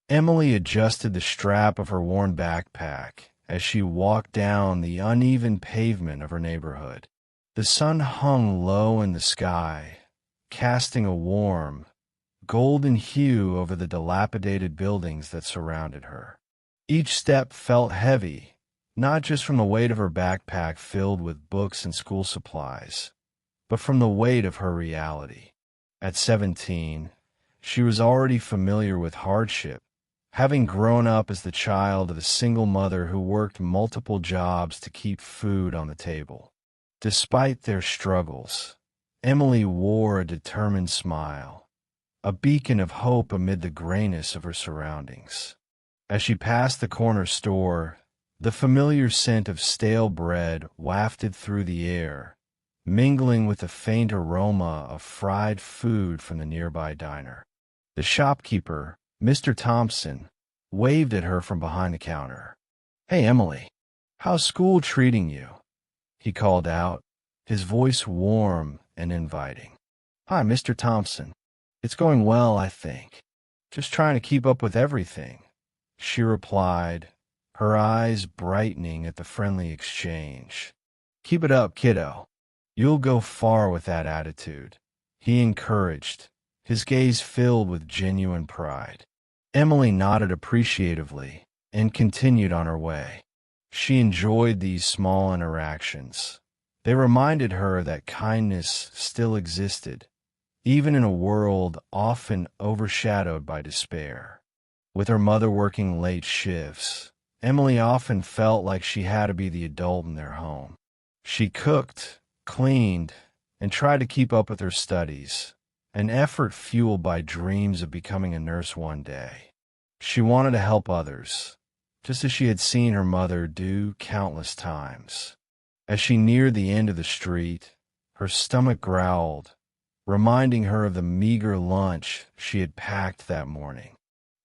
Emily adjusted the strap of her worn backpack as she walked down the uneven pavement of her neighborhood. The sun hung low in the sky, casting a warm, golden hue over the dilapidated buildings that surrounded her. Each step felt heavy, not just from the weight of her backpack filled with books and school supplies, but from the weight of her reality. At 17, she was already familiar with hardship, having grown up as the child of a single mother who worked multiple jobs to keep food on the table. Despite their struggles, Emily wore a determined smile, a beacon of hope amid the grayness of her surroundings. As she passed the corner store, the familiar scent of stale bread wafted through the air, mingling with the faint aroma of fried food from the nearby diner. The shopkeeper, Mr. Thompson, waved at her from behind the counter. "Hey, Emily, how's school treating you?" he called out, his voice warm and inviting. "Hi, Mr. Thompson. It's going well, I think. Just trying to keep up with everything," she replied, her eyes brightening at the friendly exchange. "Keep it up, kiddo. You'll go far with that attitude," he encouraged, his gaze filled with genuine pride. Emily nodded appreciatively and continued on her way. She enjoyed these small interactions. They reminded her that kindness still existed, even in a world often overshadowed by despair. With her mother working late shifts, Emily often felt like she had to be the adult in their home. She cooked, cleaned, and tried to keep up with her studies, an effort fueled by dreams of becoming a nurse one day. She wanted to help others, just as she had seen her mother do countless times. As she neared the end of the street, her stomach growled, reminding her of the meager lunch she had packed that morning.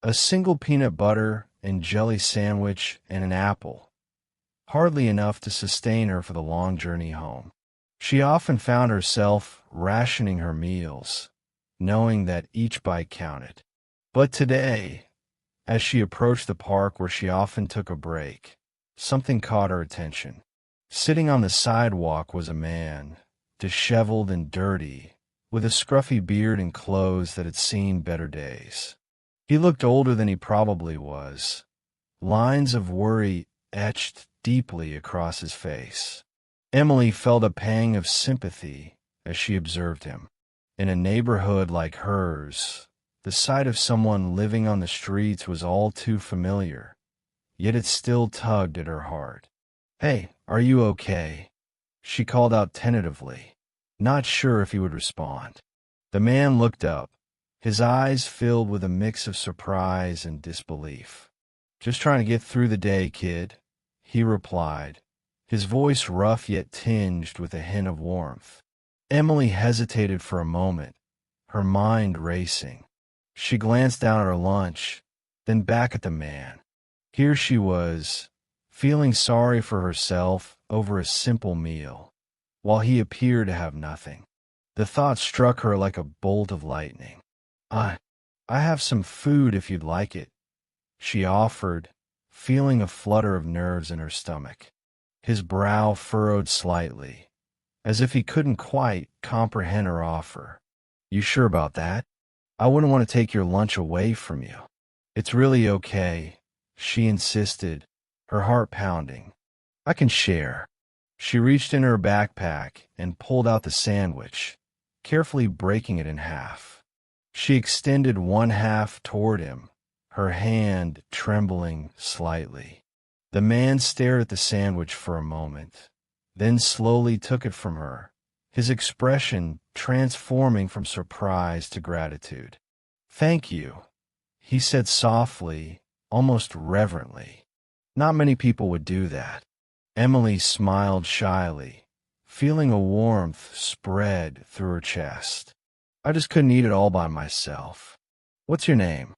A single peanut butter and jelly sandwich and an apple, hardly enough to sustain her for the long journey home. She often found herself rationing her meals, knowing that each bite counted. But today, as she approached the park where she often took a break, something caught her attention. Sitting on the sidewalk was a man, disheveled and dirty, with a scruffy beard and clothes that had seen better days. He looked older than he probably was, lines of worry etched deeply across his face. Emily felt a pang of sympathy as she observed him. In a neighborhood like hers, the sight of someone living on the streets was all too familiar, yet it still tugged at her heart. "Hey, are you okay?" she called out tentatively, not sure if he would respond. The man looked up, his eyes filled with a mix of surprise and disbelief. "Just trying to get through the day, kid," he replied, his voice rough yet tinged with a hint of warmth. Emily hesitated for a moment, her mind racing. She glanced down at her lunch, then back at the man. Here she was, feeling sorry for herself over a simple meal, while he appeared to have nothing. The thought struck her like a bolt of lightning. I have some food if you'd like it," she offered, feeling a flutter of nerves in her stomach. His brow furrowed slightly, as if he couldn't quite comprehend her offer. "You sure about that? I wouldn't want to take your lunch away from you." "It's really okay," she insisted, her heart pounding. "I can share." She reached in her backpack and pulled out the sandwich, carefully breaking it in half. She extended one half toward him, her hand trembling slightly. The man stared at the sandwich for a moment, then slowly took it from her, his expression transforming from surprise to gratitude. "Thank you," he said softly, almost reverently. Not many people would do that. Emily smiled shyly, feeling a warmth spread through her chest. "I just couldn't eat it all by myself. What's your name?"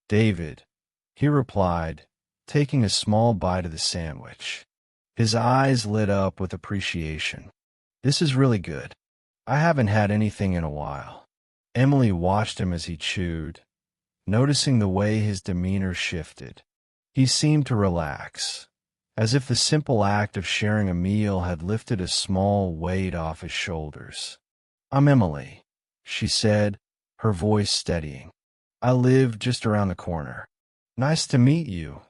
"David," he replied, taking a small bite of the sandwich. His eyes lit up with appreciation. "This is really good. I haven't had anything in a while." Emily watched him as he chewed, noticing the way his demeanor shifted. He seemed to relax, as if the simple act of sharing a meal had lifted a small weight off his shoulders. "I'm Emily," she said, her voice steadying. "I live just around the corner." "Nice to meet you,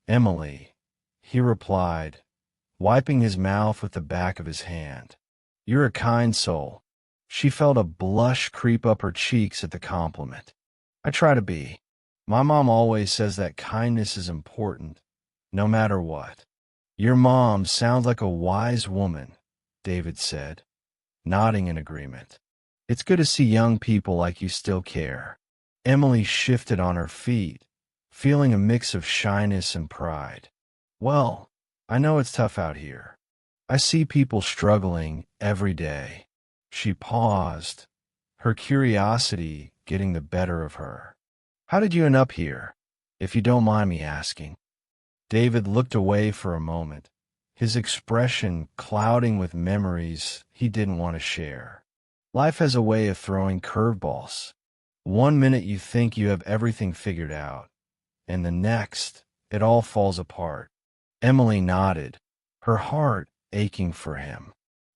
Emily," he replied, wiping his mouth with the back of his hand. "You're a kind soul." She felt a blush creep up her cheeks at the compliment. "I try to be. My mom always says that kindness is important, no matter what." "Your mom sounds like a wise woman," David said, nodding in agreement. "It's good to see young people like you still care." Emily shifted on her feet, feeling a mix of shyness and pride. "Well, I know it's tough out here. I see people struggling every day." She paused, her curiosity getting the better of her. "How did you end up here, if you don't mind me asking?" David looked away for a moment, his expression clouding with memories he didn't want to share. Life has a way of throwing curveballs. One minute you think you have everything figured out, and the next, it all falls apart. Emily nodded, her heart aching for him.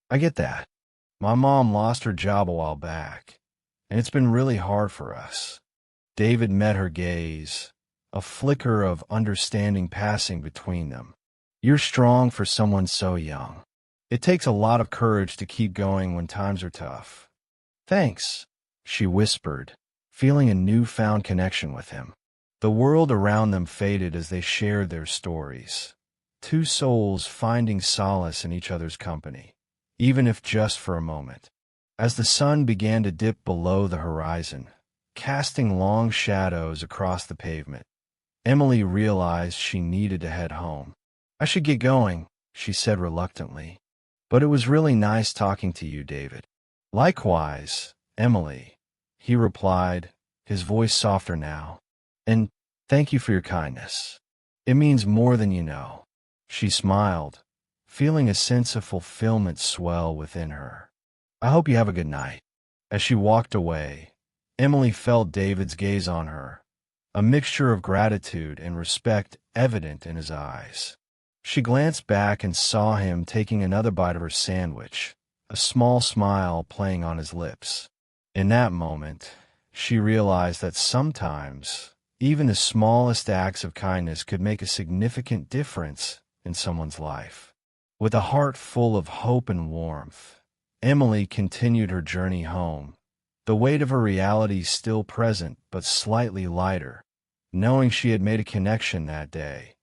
"I get that. My mom lost her job a while back, and it's been really hard for us." David met her gaze, a flicker of understanding passing between them. "You're strong for someone so young. It takes a lot of courage to keep going when times are tough." "Thanks," she whispered, feeling a newfound connection with him. The world around them faded as they shared their stories, two souls finding solace in each other's company, even if just for a moment. As the sun began to dip below the horizon, casting long shadows across the pavement, Emily realized she needed to head home. "I should get going," she said reluctantly. "But it was really nice talking to you, David." "Likewise, Emily," he replied, his voice softer now. "And thank you for your kindness. It means more than you know." She smiled, feeling a sense of fulfillment swell within her. "I hope you have a good night." As she walked away, Emily felt David's gaze on her, a mixture of gratitude and respect evident in his eyes. She glanced back and saw him taking another bite of her sandwich, a small smile playing on his lips. In that moment, she realized that sometimes even the smallest acts of kindness could make a significant difference in someone's life. With a heart full of hope and warmth, Emily continued her journey home, the weight of her reality still present but slightly lighter, knowing she had made a connection that day,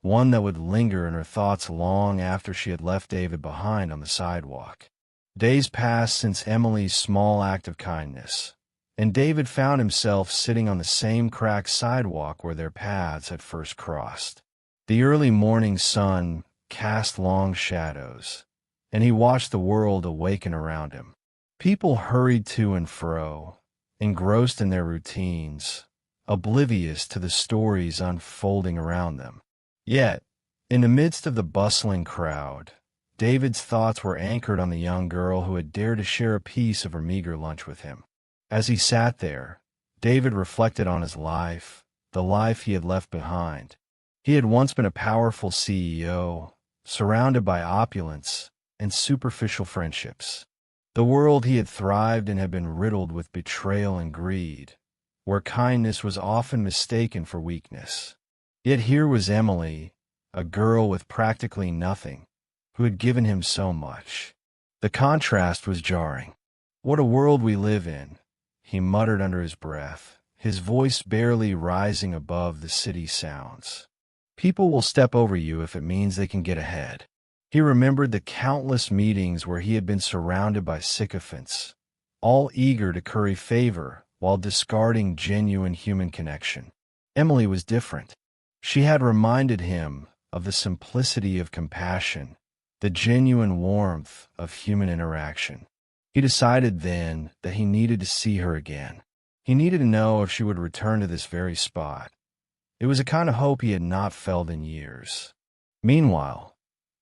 one that would linger in her thoughts long after she had left David behind on the sidewalk. Days passed since Emily's small act of kindness, and David found himself sitting on the same cracked sidewalk where their paths had first crossed. The early morning sun cast long shadows, and he watched the world awaken around him. People hurried to and fro, engrossed in their routines, oblivious to the stories unfolding around them. Yet, in the midst of the bustling crowd, David's thoughts were anchored on the young girl who had dared to share a piece of her meager lunch with him. As he sat there, David reflected on his life, the life he had left behind. He had once been a powerful CEO, surrounded by opulence and superficial friendships. The world he had thrived in had been riddled with betrayal and greed, where kindness was often mistaken for weakness. Yet here was Emily, a girl with practically nothing, who had given him so much. The contrast was jarring. "What a world we live in," he muttered under his breath, his voice barely rising above the city sounds. "People will step over you if it means they can get ahead." He remembered the countless meetings where he had been surrounded by sycophants, all eager to curry favor while discarding genuine human connection. Emily was different. She had reminded him of the simplicity of compassion, the genuine warmth of human interaction. He decided then that he needed to see her again. He needed to know if she would return to this very spot. It was a kind of hope he had not felt in years. Meanwhile,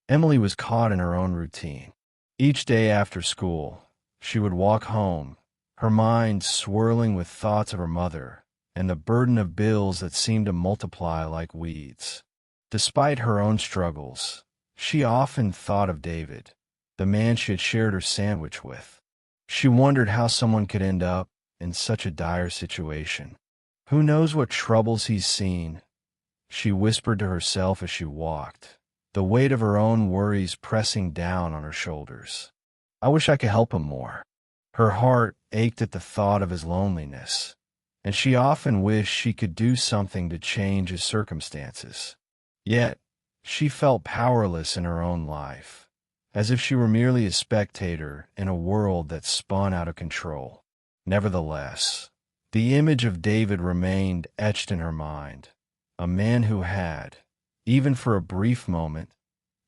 Emily was caught in her own routine. Each day after school, she would walk home, her mind swirling with thoughts of her mother and the burden of bills that seemed to multiply like weeds. Despite her own struggles, she often thought of David, the man she had shared her sandwich with. She wondered how someone could end up in such a dire situation. Who knows what troubles he's seen, she whispered to herself as she walked, the weight of her own worries pressing down on her shoulders. I wish I could help him more. Her heart ached at the thought of his loneliness, and she often wished she could do something to change his circumstances. Yet, she felt powerless in her own life, as if she were merely a spectator in a world that spun out of control. Nevertheless, the image of David remained etched in her mind, a man who had, even for a brief moment,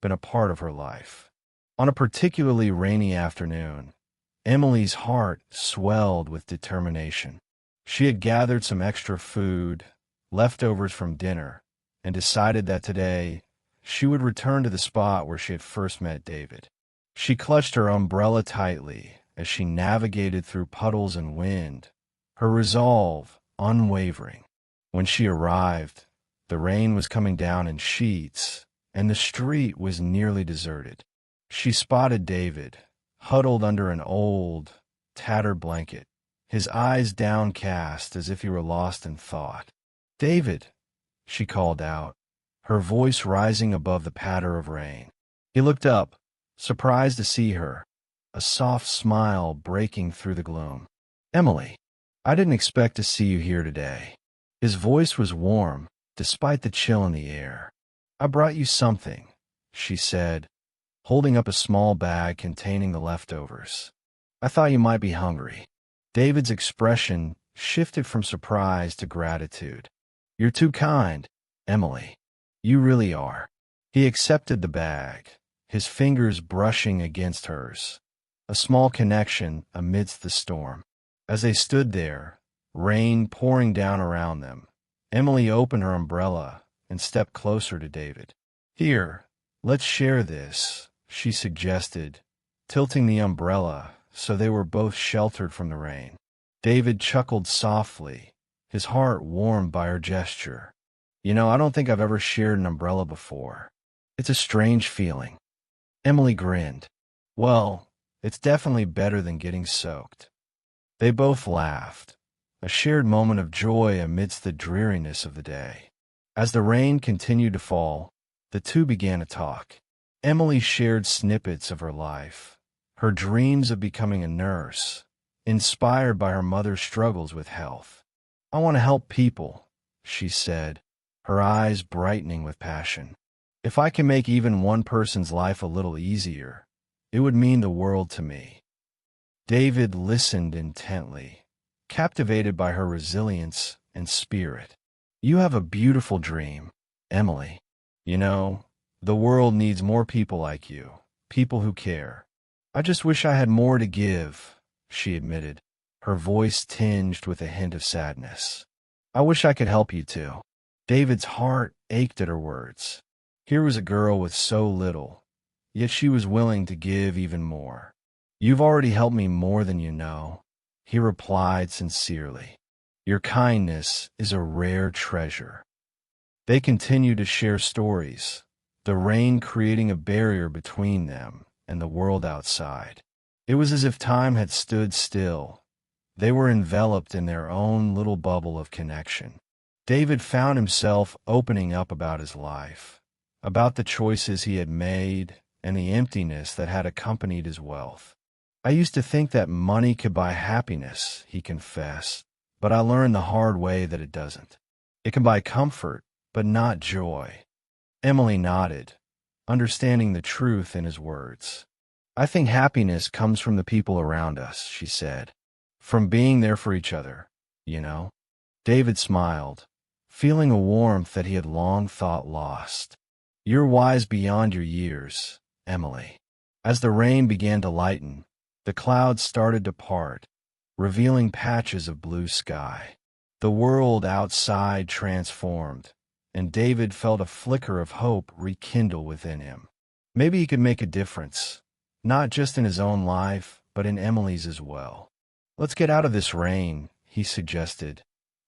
been a part of her life. On a particularly rainy afternoon, Emily's heart swelled with determination. She had gathered some extra food, leftovers from dinner, and decided that today she would return to the spot where she had first met David. She clutched her umbrella tightly as she navigated through puddles and wind, her resolve unwavering. When she arrived, the rain was coming down in sheets, and the street was nearly deserted. She spotted David, huddled under an old, tattered blanket, his eyes downcast as if he were lost in thought. "David," she called out, her voice rising above the patter of rain. He looked up, surprised to see her, a soft smile breaking through the gloom. "Emily, I didn't expect to see you here today." His voice was warm, despite the chill in the air. "I brought you something," she said, holding up a small bag containing the leftovers. "I thought you might be hungry." David's expression shifted from surprise to gratitude. "You're too kind, Emily. You really are." He accepted the bag, his fingers brushing against hers, a small connection amidst the storm. As they stood there, rain pouring down around them, Emily opened her umbrella and stepped closer to David. "Here, let's share this," she suggested, tilting the umbrella so they were both sheltered from the rain. David chuckled softly, his heart warmed by her gesture. I don't think I've ever shared an umbrella before. It's a strange feeling." Emily grinned. "Well, it's definitely better than getting soaked." They both laughed, a shared moment of joy amidst the dreariness of the day. As the rain continued to fall, the two began to talk. Emily shared snippets of her life, her dreams of becoming a nurse, inspired by her mother's struggles with health. "I want to help people," she said, her eyes brightening with passion. "If I can make even one person's life a little easier, it would mean the world to me." David listened intently, captivated by her resilience and spirit. "You have a beautiful dream, Emily. The world needs more people like you, people who care. I just wish I had more to give," she admitted, her voice tinged with a hint of sadness. "I wish I could help you too." David's heart ached at her words. Here was a girl with so little, yet she was willing to give even more. "You've already helped me more than you know," he replied sincerely. "Your kindness is a rare treasure." They continued to share stories, the rain creating a barrier between them and the world outside. It was as if time had stood still. They were enveloped in their own little bubble of connection. David found himself opening up about his life, about the choices he had made and the emptiness that had accompanied his wealth. "I used to think that money could buy happiness," he confessed, "but I learned the hard way that it doesn't. It can buy comfort, but not joy." Emily nodded, understanding the truth in his words. "I think happiness comes from the people around us," she said, "from being there for each other, you know." David smiled, feeling a warmth that he had long thought lost. "You're wise beyond your years, Emily." As the rain began to lighten, the clouds started to part, revealing patches of blue sky. The world outside transformed, and David felt a flicker of hope rekindle within him. Maybe he could make a difference, not just in his own life, but in Emily's as well. "Let's get out of this rain," he suggested,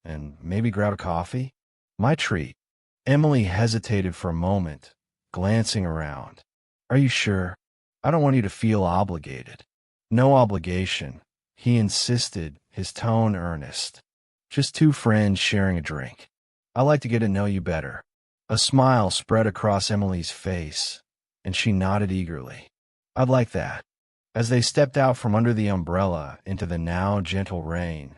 and maybe grab a coffee? My treat. Emily hesitated for a moment, glancing around. Are you sure? I don't want you to feel obligated. No obligation, he insisted, his tone earnest. Just two friends sharing a drink. I like to get to know you better. A smile spread across Emily's face, and she nodded eagerly. I'd like that. As they stepped out from under the umbrella into the now gentle rain,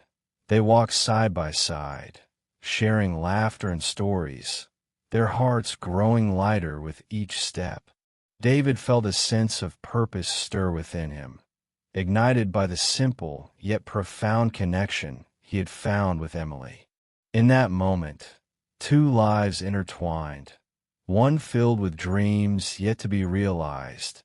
they walked side by side, sharing laughter and stories, their hearts growing lighter with each step. David felt a sense of purpose stir within him, ignited by the simple yet profound connection he had found with Emily. In that moment, two lives intertwined, one filled with dreams yet to be realized,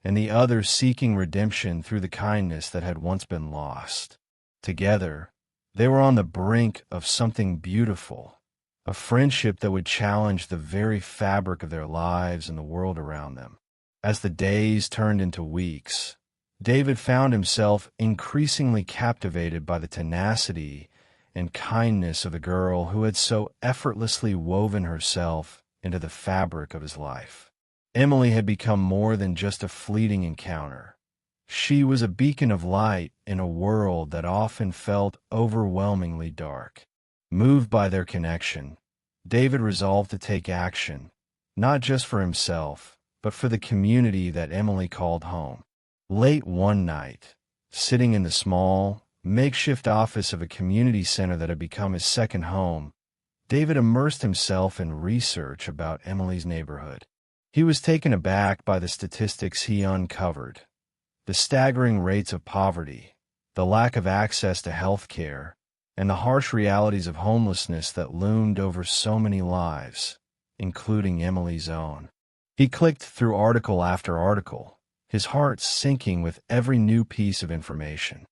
and the other seeking redemption through the kindness that had once been lost. Together, they were on the brink of something beautiful, a friendship that would challenge the very fabric of their lives and the world around them. As the days turned into weeks, David found himself increasingly captivated by the tenacity and kindness of the girl who had so effortlessly woven herself into the fabric of his life. Emily had become more than just a fleeting encounter. She was a beacon of light in a world that often felt overwhelmingly dark. Moved by their connection, David resolved to take action, not just for himself, but for the community that Emily called home. Late one night, sitting in the small, makeshift office of a community center that had become his second home, David immersed himself in research about Emily's neighborhood. He was taken aback by the statistics he uncovered: the staggering rates of poverty, the lack of access to health care, and the harsh realities of homelessness that loomed over so many lives, including Emily's own. He clicked through article after article, his heart sinking with every new piece of information.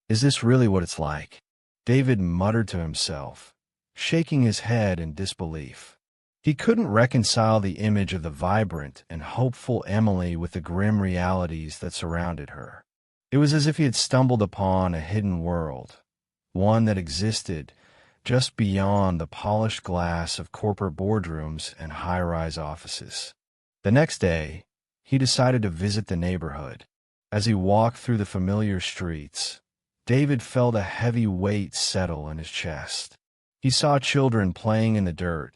Is this really what it's like? David muttered to himself, shaking his head in disbelief. He couldn't reconcile the image of the vibrant and hopeful Emily with the grim realities that surrounded her. It was as if he had stumbled upon a hidden world, one that existed just beyond the polished glass of corporate boardrooms and high-rise offices. The next day, he decided to visit the neighborhood. As he walked through the familiar streets, David felt a heavy weight settle in his chest. He saw children playing in the dirt,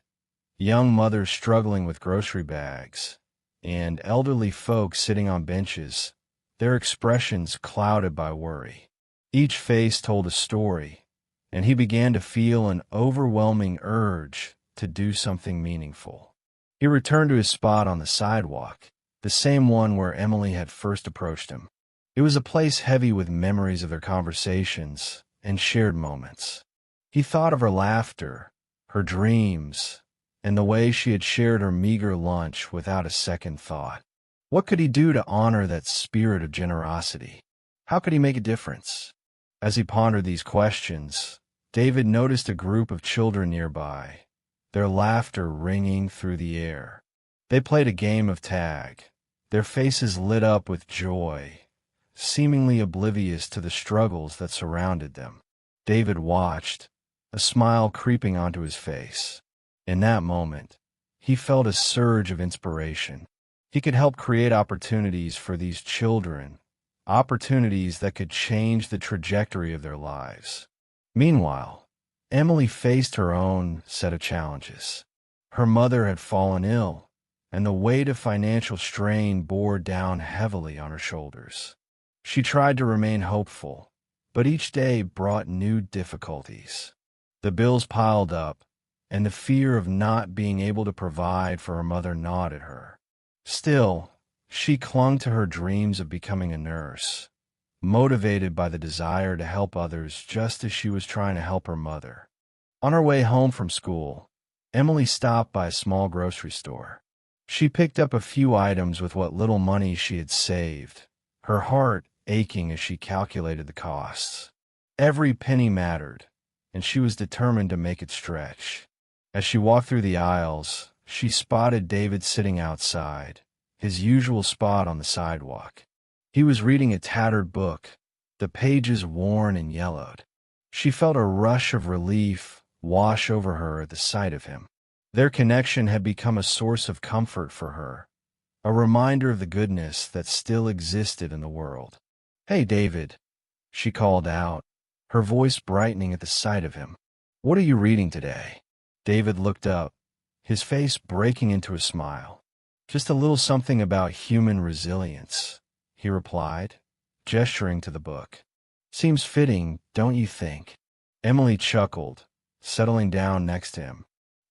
young mothers struggling with grocery bags, and elderly folks sitting on benches, their expressions clouded by worry. Each face told a story, and he began to feel an overwhelming urge to do something meaningful. He returned to his spot on the sidewalk, the same one where Emily had first approached him. It was a place heavy with memories of their conversations and shared moments. He thought of her laughter, her dreams, and the way she had shared her meager lunch without a second thought. What could he do to honor that spirit of generosity? How could he make a difference? As he pondered these questions, David noticed a group of children nearby, their laughter ringing through the air. They played a game of tag, their faces lit up with joy, seemingly oblivious to the struggles that surrounded them. David watched, a smile creeping onto his face. In that moment, he felt a surge of inspiration. He could help create opportunities for these children, opportunities that could change the trajectory of their lives. Meanwhile, Emily faced her own set of challenges. Her mother had fallen ill, and the weight of financial strain bore down heavily on her shoulders. She tried to remain hopeful, but each day brought new difficulties. The bills piled up, and the fear of not being able to provide for her mother gnawed at her. Still, she clung to her dreams of becoming a nurse, motivated by the desire to help others just as she was trying to help her mother. On her way home from school, Emily stopped by a small grocery store. She picked up a few items with what little money she had saved, her heart aching as she calculated the costs. Every penny mattered, and she was determined to make it stretch. As she walked through the aisles, she spotted David sitting outside, his usual spot on the sidewalk. He was reading a tattered book, the pages worn and yellowed. She felt a rush of relief wash over her at the sight of him. Their connection had become a source of comfort for her, a reminder of the goodness that still existed in the world. "Hey, David," she called out, her voice brightening at the sight of him. "What are you reading today?" David looked up, his face breaking into a smile. "Just a little something about human resilience," he replied, gesturing to the book. "Seems fitting, don't you think?" Emily chuckled, settling down next to him.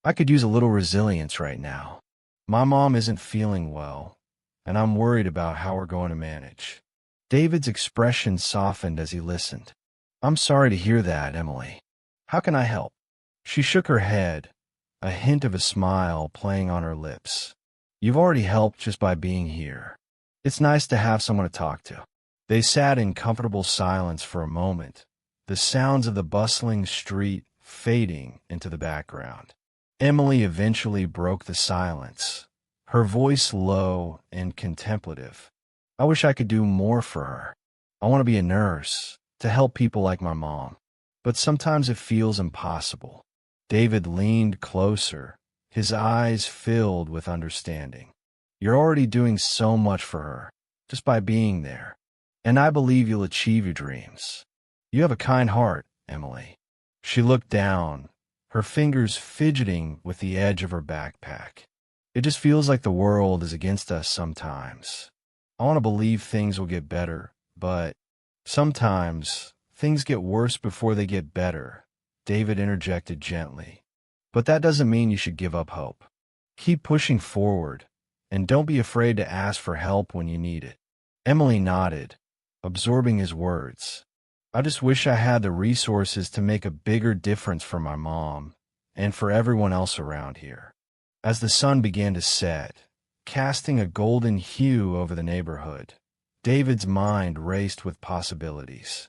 "I could use a little resilience right now. My mom isn't feeling well, and I'm worried about how we're going to manage." David's expression softened as he listened. "I'm sorry to hear that, Emily. How can I help?" She shook her head, a hint of a smile playing on her lips. "You've already helped just by being here. It's nice to have someone to talk to." They sat in comfortable silence for a moment, the sounds of the bustling street fading into the background. Emily eventually broke the silence, her voice low and contemplative. "I wish I could do more for her. I want to be a nurse, to help people like my mom. But sometimes it feels impossible." David leaned closer, his eyes filled with understanding. "You're already doing so much for her, just by being there. And I believe you'll achieve your dreams. You have a kind heart, Emily." She looked down, her fingers fidgeting with the edge of her backpack. "It just feels like the world is against us sometimes. I want to believe things will get better, but sometimes things get worse before they get better," David interjected gently. "But that doesn't mean you should give up hope. Keep pushing forward, and don't be afraid to ask for help when you need it." Emily nodded, absorbing his words. "I just wish I had the resources to make a bigger difference for my mom and for everyone else around here." As the sun began to set, casting a golden hue over the neighborhood, David's mind raced with possibilities.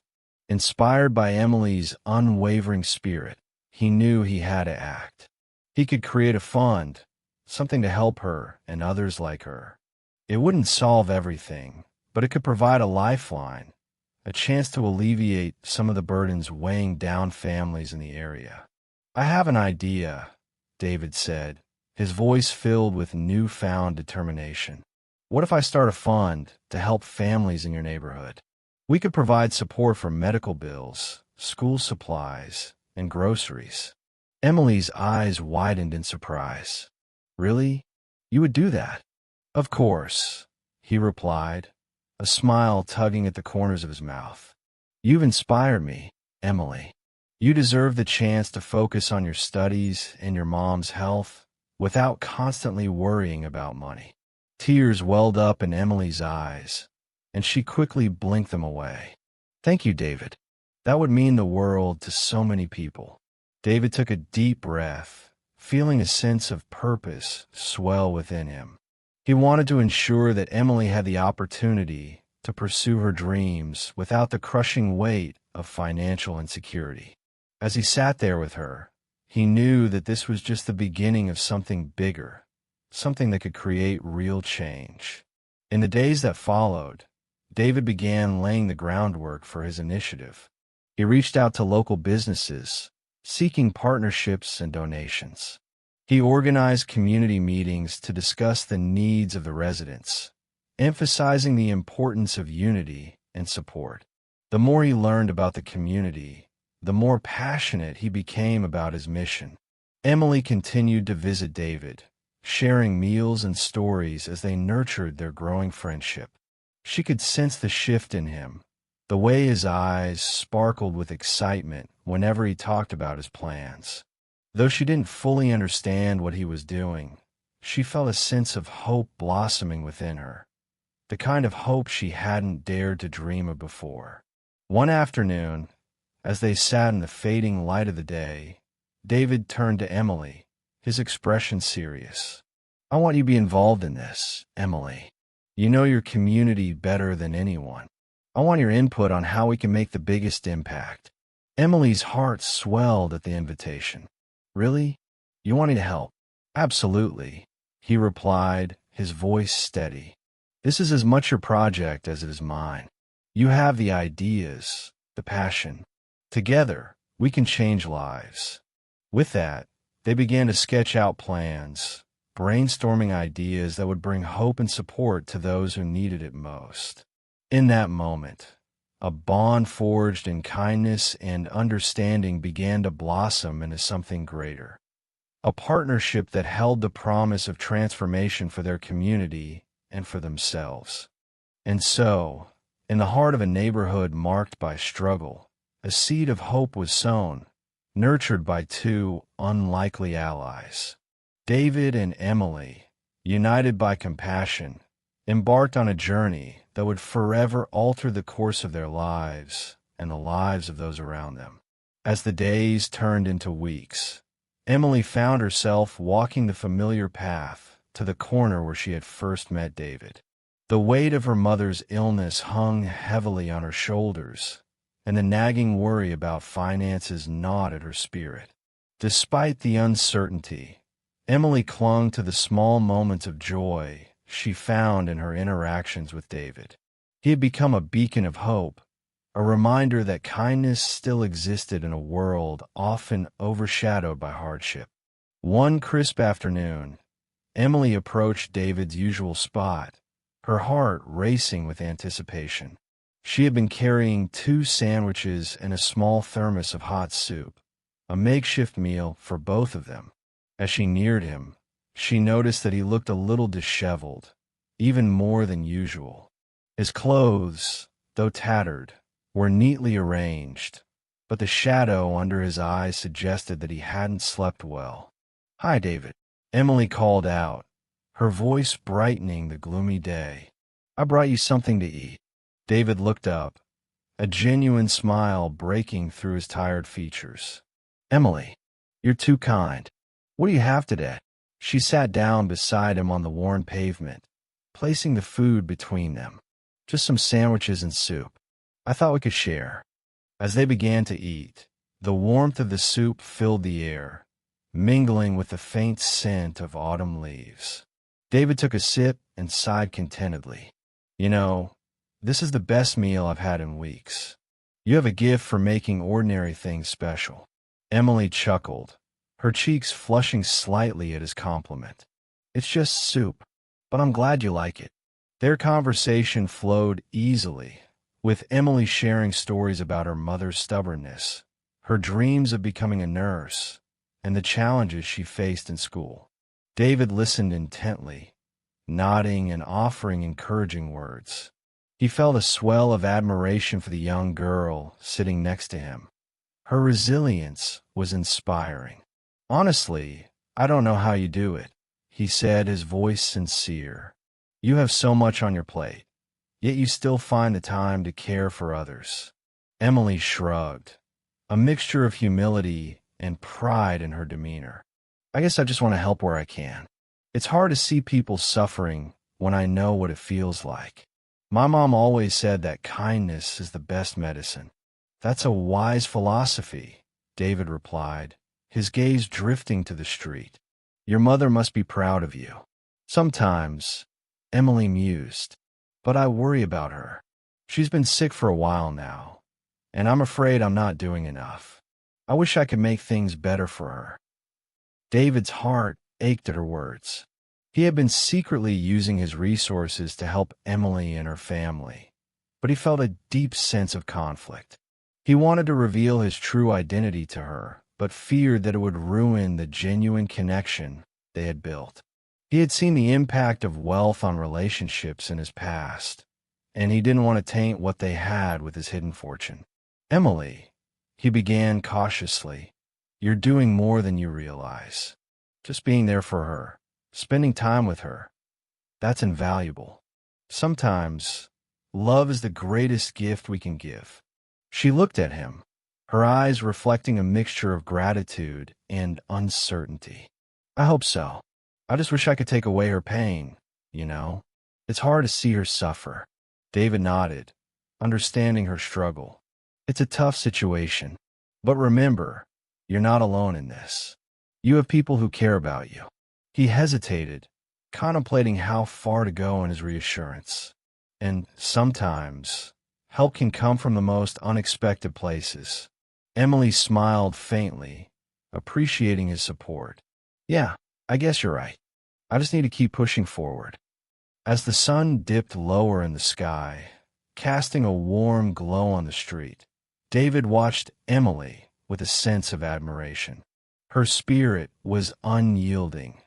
Inspired by Emily's unwavering spirit, he knew he had to act. He could create a fund, something to help her and others like her. It wouldn't solve everything, but it could provide a lifeline, a chance to alleviate some of the burdens weighing down families in the area. "I have an idea," David said, his voice filled with newfound determination. "What if I start a fund to help families in your neighborhood? We could provide support for medical bills, school supplies, and groceries." Emily's eyes widened in surprise. "Really? You would do that?" "Of course," he replied, a smile tugging at the corners of his mouth. "You've inspired me, Emily. You deserve the chance to focus on your studies and your mom's health without constantly worrying about money." Tears welled up in Emily's eyes, and she quickly blinked them away. "Thank you, David. That would mean the world to so many people." David took a deep breath, feeling a sense of purpose swell within him. He wanted to ensure that Emily had the opportunity to pursue her dreams without the crushing weight of financial insecurity. As he sat there with her, he knew that this was just the beginning of something bigger, something that could create real change. In the days that followed, David began laying the groundwork for his initiative. He reached out to local businesses, seeking partnerships and donations. He organized community meetings to discuss the needs of the residents, emphasizing the importance of unity and support. The more he learned about the community, the more passionate he became about his mission. Emily continued to visit David, sharing meals and stories as they nurtured their growing friendship. She could sense the shift in him, the way his eyes sparkled with excitement whenever he talked about his plans. Though she didn't fully understand what he was doing, she felt a sense of hope blossoming within her, the kind of hope she hadn't dared to dream of before. One afternoon, as they sat in the fading light of the day, David turned to Emily, his expression serious. "I want you to be involved in this, Emily. You know your community better than anyone. I want your input on how we can make the biggest impact." Emily's heart swelled at the invitation. "Really? You want me to help?" "Absolutely," he replied, his voice steady. "This is as much your project as it is mine. You have the ideas, the passion. Together, we can change lives." With that, they began to sketch out plans, brainstorming ideas that would bring hope and support to those who needed it most. In that moment, a bond forged in kindness and understanding began to blossom into something greater. A partnership that held the promise of transformation for their community and for themselves. And so, in the heart of a neighborhood marked by struggle, a seed of hope was sown, nurtured by two unlikely allies. David and Emily, united by compassion, embarked on a journey that would forever alter the course of their lives and the lives of those around them. As the days turned into weeks, Emily found herself walking the familiar path to the corner where she had first met David. The weight of her mother's illness hung heavily on her shoulders, and the nagging worry about finances gnawed at her spirit. Despite the uncertainty, Emily clung to the small moments of joy she found in her interactions with David. He had become a beacon of hope, a reminder that kindness still existed in a world often overshadowed by hardship. One crisp afternoon, Emily approached David's usual spot, her heart racing with anticipation. She had been carrying 2 sandwiches and a small thermos of hot soup, a makeshift meal for both of them. As she neared him, she noticed that he looked a little disheveled, even more than usual. His clothes, though tattered, were neatly arranged, but the shadow under his eyes suggested that he hadn't slept well. "Hi, David," Emily called out, her voice brightening the gloomy day. "I brought you something to eat." David looked up, a genuine smile breaking through his tired features. "Emily, you're too kind. What do you have today?" She sat down beside him on the worn pavement, placing the food between them. "Just some sandwiches and soup. I thought we could share." As they began to eat, the warmth of the soup filled the air, mingling with the faint scent of autumn leaves. David took a sip and sighed contentedly. "You know, this is the best meal I've had in weeks. You have a gift for making ordinary things special." Emily chuckled, her cheeks flushing slightly at his compliment. "It's just soup, but I'm glad you like it." Their conversation flowed easily, with Emily sharing stories about her mother's stubbornness, her dreams of becoming a nurse, and the challenges she faced in school. David listened intently, nodding and offering encouraging words. He felt a swell of admiration for the young girl sitting next to him. Her resilience was inspiring. "Honestly, I don't know how you do it," he said, his voice sincere. "You have so much on your plate, yet you still find the time to care for others." Emily shrugged, a mixture of humility and pride in her demeanor. "I guess I just want to help where I can. It's hard to see people suffering when I know what it feels like. My mom always said that kindness is the best medicine." "That's a wise philosophy," David replied, his gaze drifting to the street. "Your mother must be proud of you." "Sometimes," Emily mused, "but I worry about her. She's been sick for a while now, and I'm afraid I'm not doing enough. I wish I could make things better for her." David's heart ached at her words. He had been secretly using his resources to help Emily and her family, but he felt a deep sense of conflict. He wanted to reveal his true identity to her, but feared that it would ruin the genuine connection they had built. He had seen the impact of wealth on relationships in his past, and he didn't want to taint what they had with his hidden fortune. "Emily," he began cautiously, "you're doing more than you realize. Just being there for her, spending time with her, that's invaluable. Sometimes, love is the greatest gift we can give." She looked at him, her eyes reflecting a mixture of gratitude and uncertainty. "I hope so. I just wish I could take away her pain, you know. It's hard to see her suffer." David nodded, understanding her struggle. "It's a tough situation, but remember, you're not alone in this. You have people who care about you." He hesitated, contemplating how far to go in his reassurance. "And sometimes, help can come from the most unexpected places." Emily smiled faintly, appreciating his support. "Yeah, I guess you're right. I just need to keep pushing forward." As the sun dipped lower in the sky, casting a warm glow on the street, David watched Emily with a sense of admiration. Her spirit was unyielding,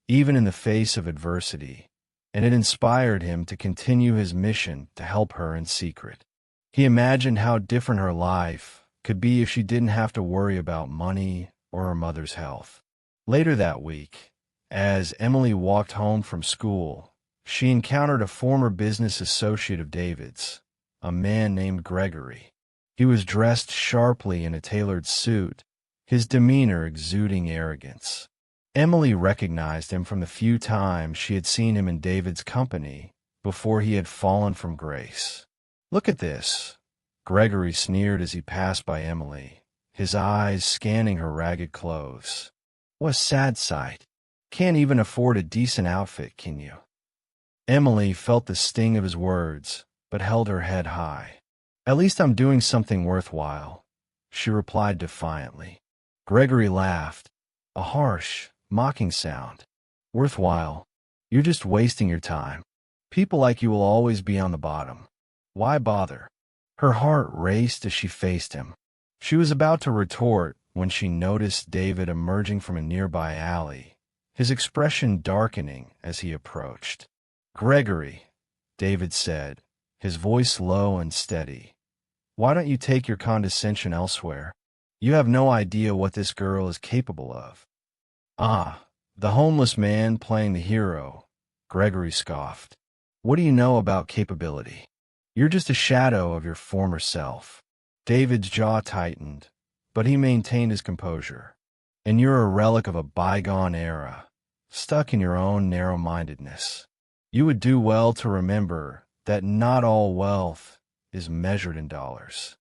even in the face of adversity, and it inspired him to continue his mission to help her in secret. He imagined how different her life could be if she didn't have to worry about money or her mother's health. Later that week, as Emily walked home from school, she encountered a former business associate of David's, a man named Gregory. He was dressed sharply in a tailored suit, his demeanor exuding arrogance. Emily recognized him from the few times she had seen him in David's company before he had fallen from grace. "Look at this," Gregory sneered as he passed by Emily, his eyes scanning her ragged clothes. "What a sad sight. Can't even afford a decent outfit, can you?" Emily felt the sting of his words, but held her head high. "At least I'm doing something worthwhile," she replied defiantly. Gregory laughed, a harsh, mocking sound. "Worthwhile? You're just wasting your time. People like you will always be on the bottom. Why bother?" Her heart raced as she faced him. She was about to retort when she noticed David emerging from a nearby alley, his expression darkening as he approached. "Gregory," David said, his voice low and steady, "why don't you take your condescension elsewhere? You have no idea what this girl is capable of." "Ah, the homeless man playing the hero," Gregory scoffed. "What do you know about capability? You're just a shadow of your former self." David's jaw tightened, but he maintained his composure. "And you're a relic of a bygone era, stuck in your own narrow-mindedness. You would do well to remember that not all wealth is measured in dollars."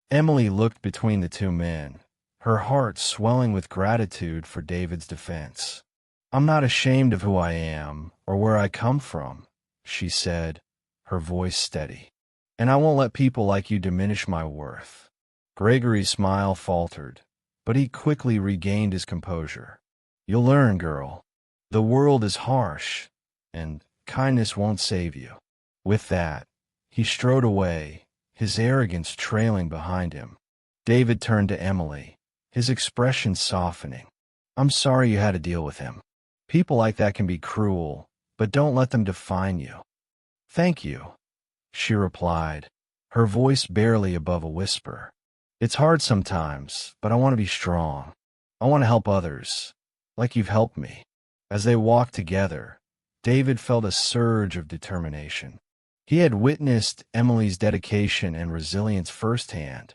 Emily looked between the two men, her heart swelling with gratitude for David's defense. "I'm not ashamed of who I am or where I come from," she said, her voice steady. "And I won't let people like you diminish my worth." Gregory's smile faltered, but he quickly regained his composure. "You'll learn, girl. The world is harsh, and kindness won't save you." With that, he strode away, his arrogance trailing behind him. David turned to Emily, his expression softening. "I'm sorry you had to deal with him. People like that can be cruel, but don't let them define you." "Thank you," she replied, her voice barely above a whisper. "It's hard sometimes, but I want to be strong. I want to help others, like you've helped me." As they walked together, David felt a surge of determination. He had witnessed Emily's dedication and resilience firsthand,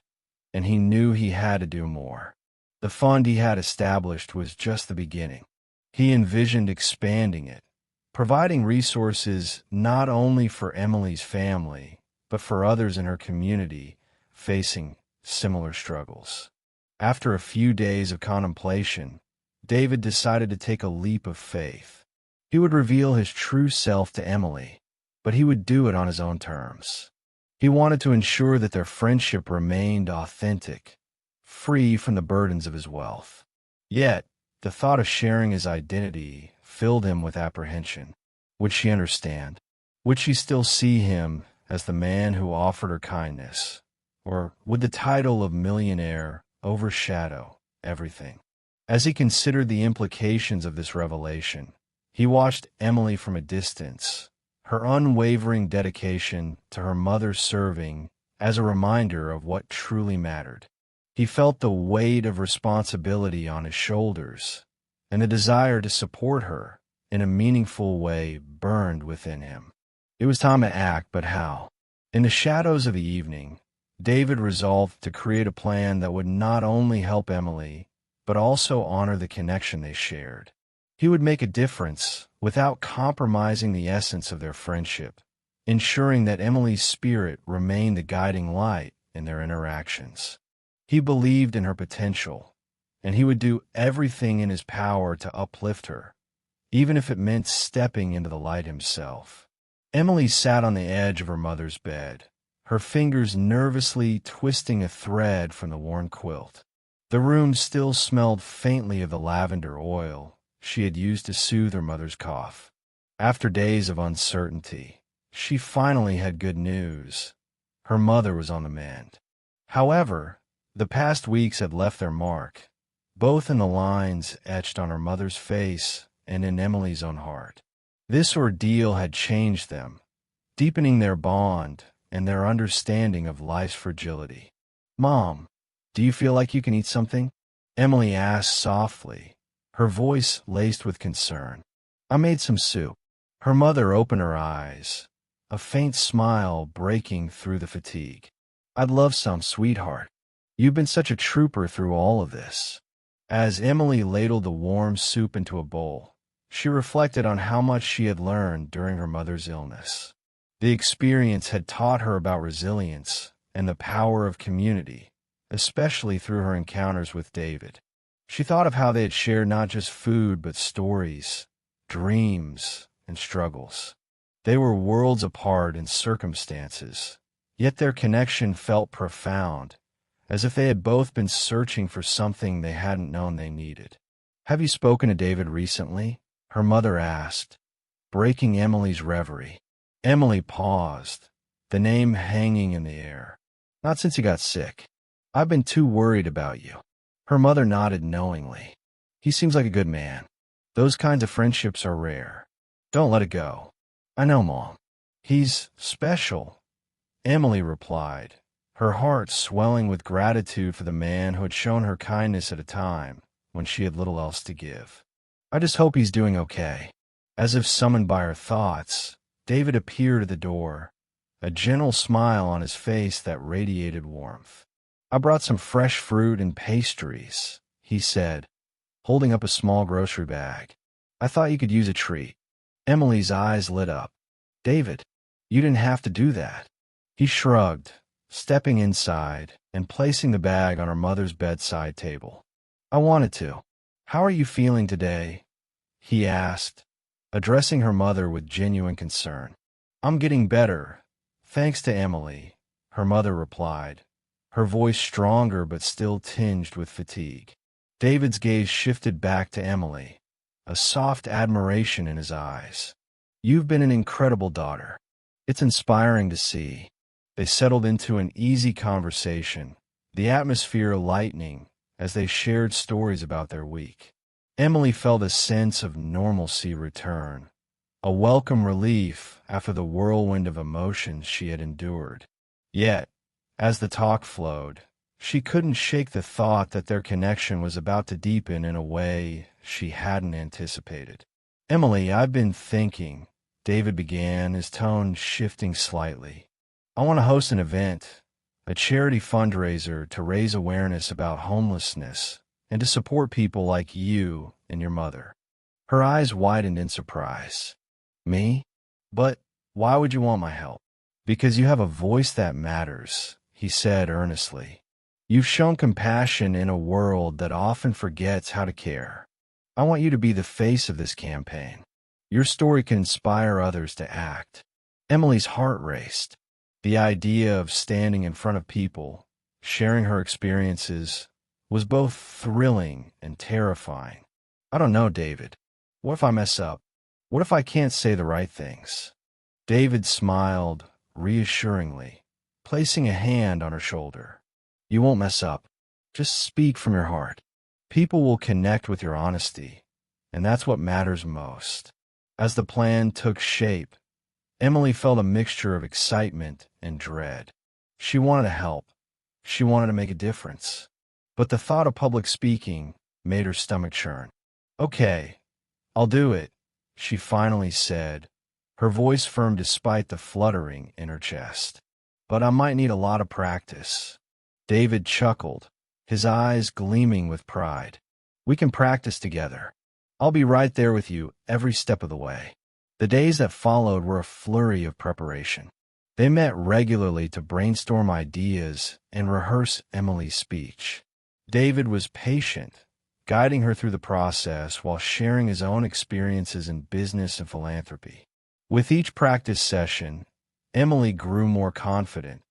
and he knew he had to do more. The fund he had established was just the beginning. He envisioned expanding it, providing resources not only for Emily's family, but for others in her community facing similar struggles. After a few days of contemplation, David decided to take a leap of faith. He would reveal his true self to Emily, but he would do it on his own terms. He wanted to ensure that their friendship remained authentic, free from the burdens of his wealth. Yet, the thought of sharing his identity filled him with apprehension. Would she understand? Would she still see him as the man who offered her kindness? Or would the title of millionaire overshadow everything? As he considered the implications of this revelation, he watched Emily from a distance, her unwavering dedication to her mother serving as a reminder of what truly mattered. He felt the weight of responsibility on his shoulders, and the desire to support her in a meaningful way burned within him. It was time to act, but how? In the shadows of the evening, David resolved to create a plan that would not only help Emily, but also honor the connection they shared. He would make a difference without compromising the essence of their friendship, ensuring that Emily's spirit remained the guiding light in their interactions. He believed in her potential, and he would do everything in his power to uplift her, even if it meant stepping into the light himself. Emily sat on the edge of her mother's bed, her fingers nervously twisting a thread from the worn quilt. The room still smelled faintly of the lavender oil she had used to soothe her mother's cough. After days of uncertainty, she finally had good news. Her mother was on the mend. However, the past weeks had left their mark, both in the lines etched on her mother's face and in Emily's own heart. This ordeal had changed them, deepening their bond and their understanding of life's fragility. "Mom, do you feel like you can eat something?" Emily asked softly, her voice laced with concern. "I made some soup." Her mother opened her eyes, a faint smile breaking through the fatigue. "I'd love some, sweetheart. You've been such a trooper through all of this." As Emily ladled the warm soup into a bowl, she reflected on how much she had learned during her mother's illness. The experience had taught her about resilience and the power of community, especially through her encounters with David. She thought of how they had shared not just food but stories, dreams, and struggles. They were worlds apart in circumstances, yet their connection felt profound, as if they had both been searching for something they hadn't known they needed. "Have you spoken to David recently?" her mother asked, breaking Emily's reverie. Emily paused, the name hanging in the air. "Not since you got sick. I've been too worried about you." Her mother nodded knowingly. "He seems like a good man. Those kinds of friendships are rare. Don't let it go." "I know, Mom. He's special," Emily replied, her heart swelling with gratitude for the man who had shown her kindness at a time when she had little else to give. "I just hope he's doing okay." As if summoned by her thoughts, David appeared at the door, a gentle smile on his face that radiated warmth. "I brought some fresh fruit and pastries," he said, holding up a small grocery bag. "I thought you could use a treat." Emily's eyes lit up. "David, you didn't have to do that." He shrugged, stepping inside and placing the bag on her mother's bedside table. "I wanted to." "How are you feeling today?" he asked, addressing her mother with genuine concern. "I'm getting better, thanks to Emily," her mother replied, her voice stronger but still tinged with fatigue. David's gaze shifted back to Emily, a soft admiration in his eyes. "You've been an incredible daughter. It's inspiring to see." They settled into an easy conversation, the atmosphere lightening as they shared stories about their week. Emily felt a sense of normalcy return, a welcome relief after the whirlwind of emotions she had endured. Yet, as the talk flowed, she couldn't shake the thought that their connection was about to deepen in a way she hadn't anticipated. "Emily, I've been thinking," David began, his tone shifting slightly. "I want to host an event, a charity fundraiser to raise awareness about homelessness and to support people like you and your mother." Her eyes widened in surprise. "Me? But why would you want my help?" "Because you have a voice that matters," he said earnestly. "You've shown compassion in a world that often forgets how to care. I want you to be the face of this campaign. Your story can inspire others to act." Emily's heart raced. The idea of standing in front of people, sharing her experiences, was both thrilling and terrifying. "I don't know, David. What if I mess up? What if I can't say the right things?" David smiled reassuringly, placing a hand on her shoulder. "You won't mess up. Just speak from your heart. People will connect with your honesty, and that's what matters most." As the plan took shape, Emily felt a mixture of excitement and dread. She wanted to help. She wanted to make a difference. But the thought of public speaking made her stomach churn. "Okay, I'll do it," she finally said, her voice firm despite the fluttering in her chest. "But I might need a lot of practice." David chuckled, his eyes gleaming with pride. "We can practice together. I'll be right there with you every step of the way." The days that followed were a flurry of preparation. They met regularly to brainstorm ideas and rehearse Emily's speech. David was patient, guiding her through the process while sharing his own experiences in business and philanthropy. With each practice session, Emily grew more confident,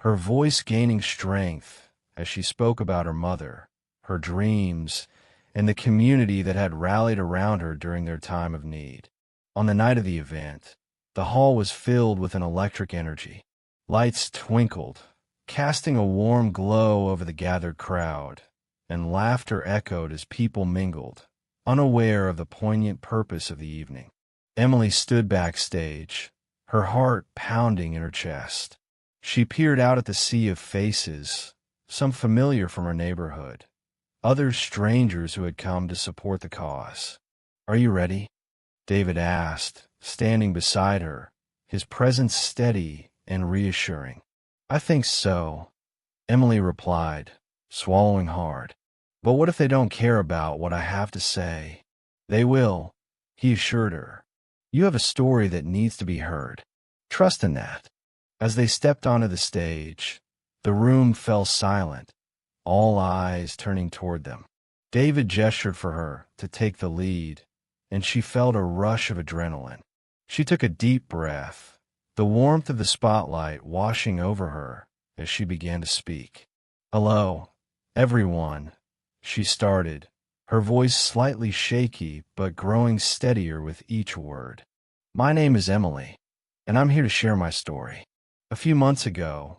her voice gaining strength as she spoke about her mother, her dreams, and the community that had rallied around her during their time of need. On the night of the event, the hall was filled with an electric energy. Lights twinkled, casting a warm glow over the gathered crowd, and laughter echoed as people mingled, unaware of the poignant purpose of the evening. Emily stood backstage, her heart pounding in her chest. She peered out at the sea of faces, some familiar from her neighborhood, others strangers who had come to support the cause. "Are you ready?" David asked, standing beside her, his presence steady and reassuring. "I think so," Emily replied, swallowing hard. "But what if they don't care about what I have to say?" "They will," he assured her. "You have a story that needs to be heard. Trust in that." As they stepped onto the stage, the room fell silent, all eyes turning toward them. David gestured for her to take the lead, and she felt a rush of adrenaline. She took a deep breath, the warmth of the spotlight washing over her as she began to speak. "Hello, everyone," she started, her voice slightly shaky but growing steadier with each word. "My name is Emily, and I'm here to share my story. A few months ago,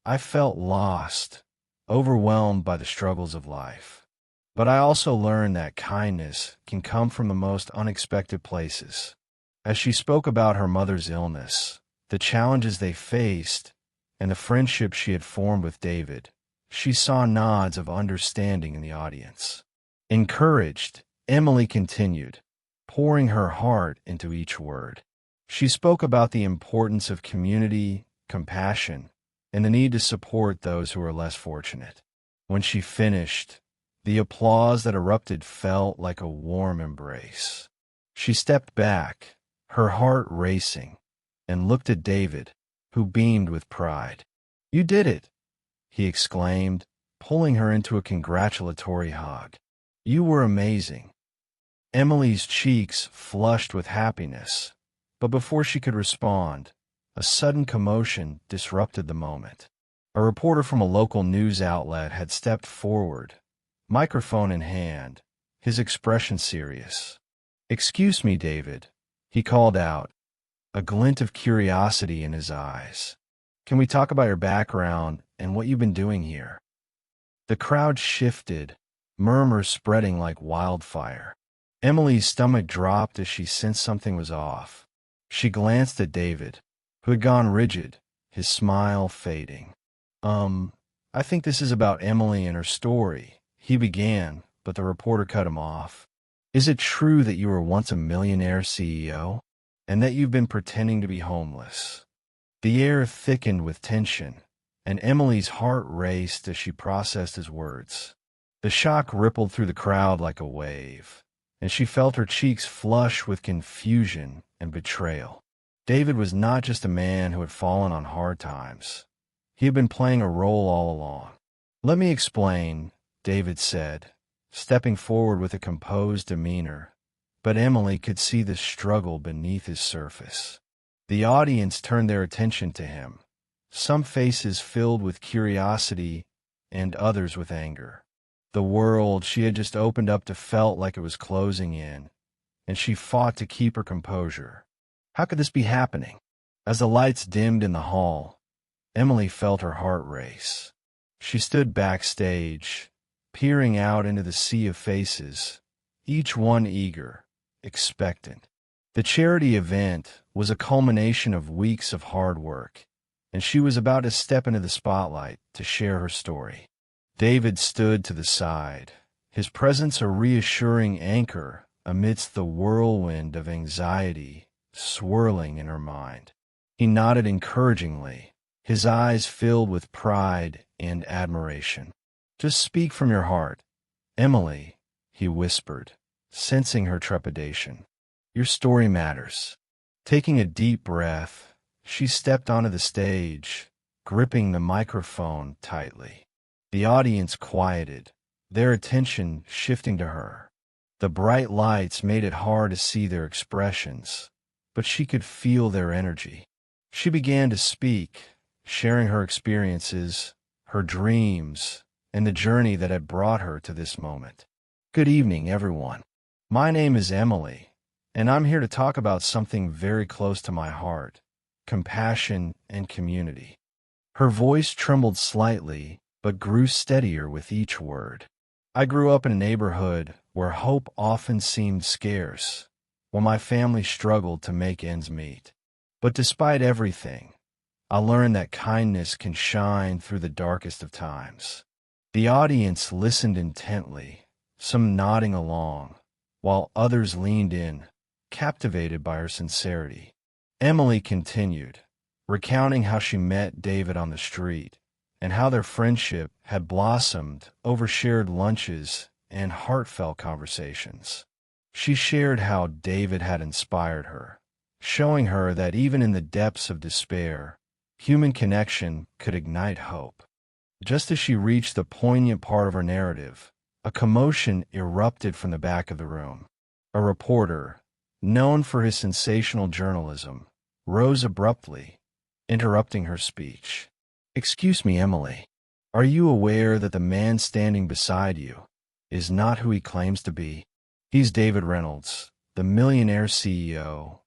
I felt lost, overwhelmed by the struggles of life. But I also learned that kindness can come from the most unexpected places." As she spoke about her mother's illness, the challenges they faced, and the friendship she had formed with David, she saw nods of understanding in the audience. Encouraged, Emily continued, pouring her heart into each word. She spoke about the importance of community, compassion, and the need to support those who are less fortunate. When she finished, the applause that erupted felt like a warm embrace. She stepped back, her heart racing, and looked at David, who beamed with pride. "You did it," he exclaimed, pulling her into a congratulatory hug. "You were amazing." Emily's cheeks flushed with happiness, but before she could respond, a sudden commotion disrupted the moment. A reporter from a local news outlet had stepped forward, microphone in hand, his expression serious. "Excuse me, David," he called out, a glint of curiosity in his eyes. "Can we talk about your background and what you've been doing here?" The crowd shifted, murmurs spreading like wildfire. Emily's stomach dropped as she sensed something was off. She glanced at David, who had gone rigid, his smile fading. I think this is about Emily and her story," he began, but the reporter cut him off. "Is it true that you were once a millionaire CEO, and that you've been pretending to be homeless?" The air thickened with tension, and Emily's heart raced as she processed his words. The shock rippled through the crowd like a wave, and she felt her cheeks flush with confusion and betrayal. David was not just a man who had fallen on hard times. He had been playing a role all along. "Let me explain," David said, stepping forward with a composed demeanor, but Emily could see the struggle beneath his surface. The audience turned their attention to him, some faces filled with curiosity and others with anger. The world she had just opened up to felt like it was closing in, and she fought to keep her composure. How could this be happening? As the lights dimmed in the hall, Emily felt her heart race. She stood backstage, peering out into the sea of faces, each one eager, expectant. The charity event was a culmination of weeks of hard work, and she was about to step into the spotlight to share her story. David stood to the side, his presence a reassuring anchor amidst the whirlwind of anxiety swirling in her mind. He nodded encouragingly, his eyes filled with pride and admiration. "Just speak from your heart, Emily," he whispered, sensing her trepidation. "Your story matters." Taking a deep breath, she stepped onto the stage, gripping the microphone tightly. The audience quieted, their attention shifting to her. The bright lights made it hard to see their expressions, but she could feel their energy. She began to speak, sharing her experiences, her dreams, and the journey that had brought her to this moment. Good evening, everyone. My name is Emily, and I'm here to talk about something very close to my heart: compassion and community. Her voice trembled slightly, but grew steadier with each word. I grew up in a neighborhood where hope often seemed scarce, while my family struggled to make ends meet. But despite everything, I learned that kindness can shine through the darkest of times. The audience listened intently, some nodding along, while others leaned in, captivated by her sincerity. Emily continued, recounting how she met David on the street, and how their friendship had blossomed over shared lunches and heartfelt conversations. She shared how David had inspired her, showing her that even in the depths of despair, human connection could ignite hope. Just as she reached the poignant part of her narrative, a commotion erupted from the back of the room. A reporter, known for his sensational journalism, rose abruptly, interrupting her speech. "Excuse me, Emily. Are you aware that the man standing beside you is not who he claims to be? He's David Reynolds, the Millionaire CEO."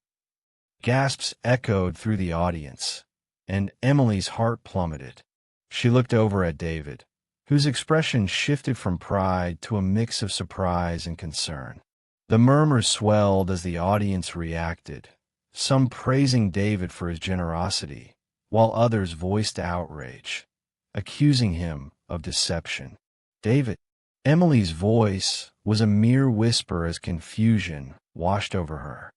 Gasps echoed through the audience, and Emily's heart plummeted. She looked over at David, whose expression shifted from pride to a mix of surprise and concern. The murmurs swelled as the audience reacted, some praising David for his generosity, while others voiced outrage, accusing him of deception. "David." Emily's voice was a mere whisper as confusion washed over her.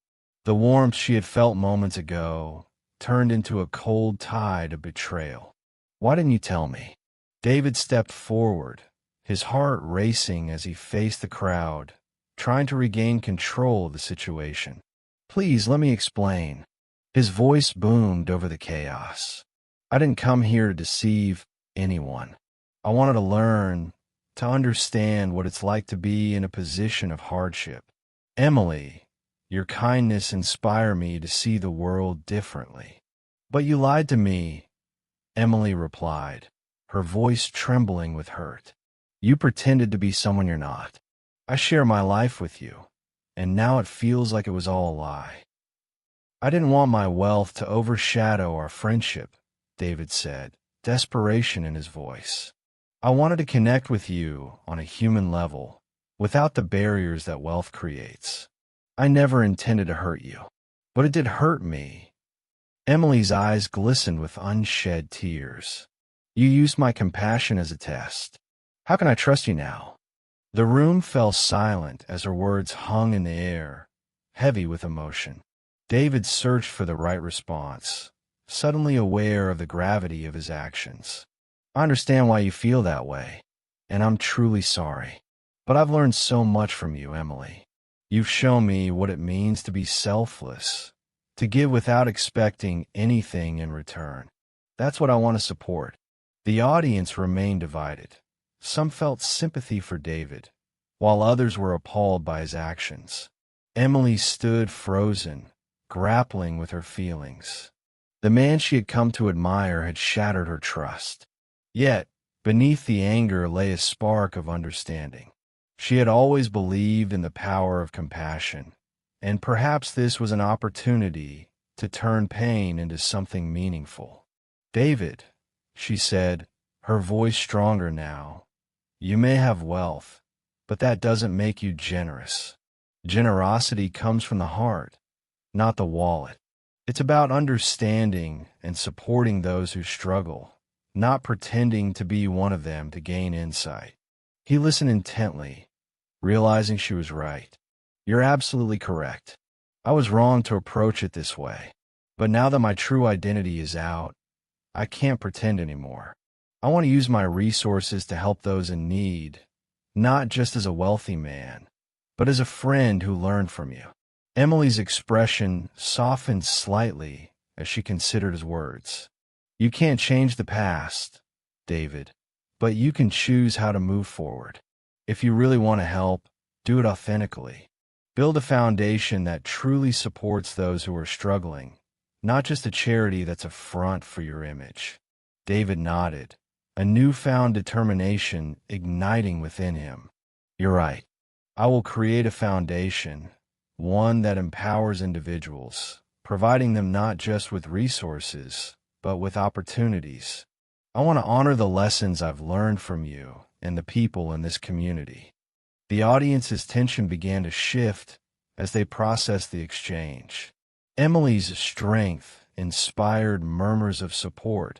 The warmth she had felt moments ago turned into a cold tide of betrayal. "Why didn't you tell me?" David stepped forward, his heart racing as he faced the crowd, trying to regain control of the situation. "Please, let me explain." His voice boomed over the chaos. "I didn't come here to deceive anyone. I wanted to learn, to understand what it's like to be in a position of hardship. Emily, your kindness inspired me to see the world differently." "But you lied to me," Emily replied, her voice trembling with hurt. "You pretended to be someone you're not. I share my life with you, and now it feels like it was all a lie." "I didn't want my wealth to overshadow our friendship," David said, desperation in his voice. "I wanted to connect with you on a human level, without the barriers that wealth creates. I never intended to hurt you, but it did hurt me." Emily's eyes glistened with unshed tears. "You used my compassion as a test. How can I trust you now?" The room fell silent as her words hung in the air, heavy with emotion. David searched for the right response, suddenly aware of the gravity of his actions. "I understand why you feel that way, and I'm truly sorry. But I've learned so much from you, Emily. You've shown me what it means to be selfless, to give without expecting anything in return. That's what I want to support." The audience remained divided. Some felt sympathy for David, while others were appalled by his actions. Emily stood frozen, grappling with her feelings. The man she had come to admire had shattered her trust. Yet, beneath the anger lay a spark of understanding. She had always believed in the power of compassion, and perhaps this was an opportunity to turn pain into something meaningful. "David," she said, her voice stronger now, "you may have wealth, but that doesn't make you generous. Generosity comes from the heart, not the wallet. It's about understanding and supporting those who struggle, not pretending to be one of them to gain insight." He listened intently, realizing she was right. "You're absolutely correct. I was wrong to approach it this way. But now that my true identity is out, I can't pretend anymore. I want to use my resources to help those in need, not just as a wealthy man, but as a friend who learned from you." Emily's expression softened slightly as she considered his words. "You can't change the past, David, but you can choose how to move forward. If you really want to help, do it authentically. Build a foundation that truly supports those who are struggling, not just a charity that's a front for your image." David nodded, a newfound determination igniting within him. "You're right. I will create a foundation, one that empowers individuals, providing them not just with resources, but with opportunities. I want to honor the lessons I've learned from you and the people in this community." The audience's tension began to shift as they processed the exchange. Emily's strength inspired murmurs of support,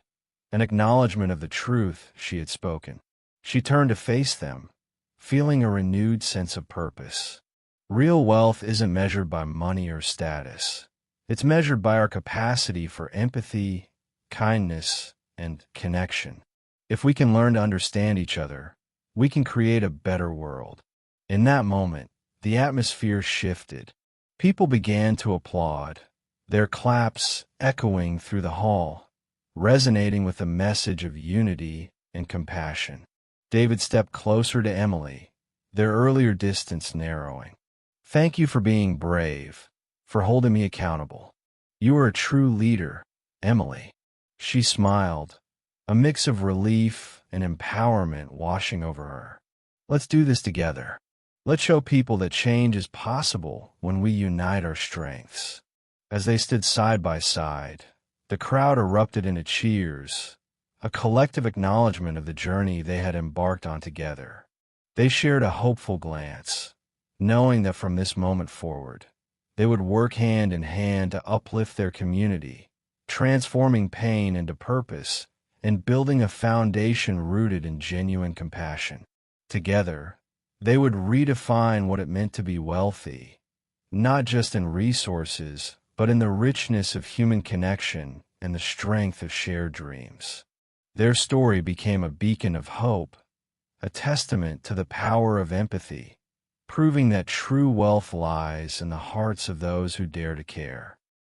an acknowledgement of the truth she had spoken. She turned to face them, feeling a renewed sense of purpose. Real wealth isn't measured by money or status. It's measured by our capacity for empathy, kindness, and connection. If we can learn to understand each other, we can create a better world. In that moment, the atmosphere shifted. People began to applaud, their claps echoing through the hall, resonating with the message of unity and compassion. David stepped closer to Emily, their earlier distance narrowing. "Thank you for being brave, for holding me accountable. You are a true leader, Emily." She smiled, a mix of relief and empowerment washing over her. "Let's do this together. Let's show people that change is possible when we unite our strengths." As they stood side by side, the crowd erupted into cheers, a collective acknowledgement of the journey they had embarked on together. They shared a hopeful glance, knowing that from this moment forward, they would work hand in hand to uplift their community, transforming pain into purpose and building a foundation rooted in genuine compassion. Together, they would redefine what it meant to be wealthy, not just in resources, but in the richness of human connection and the strength of shared dreams. Their story became a beacon of hope, a testament to the power of empathy, proving that true wealth lies in the hearts of those who dare to care.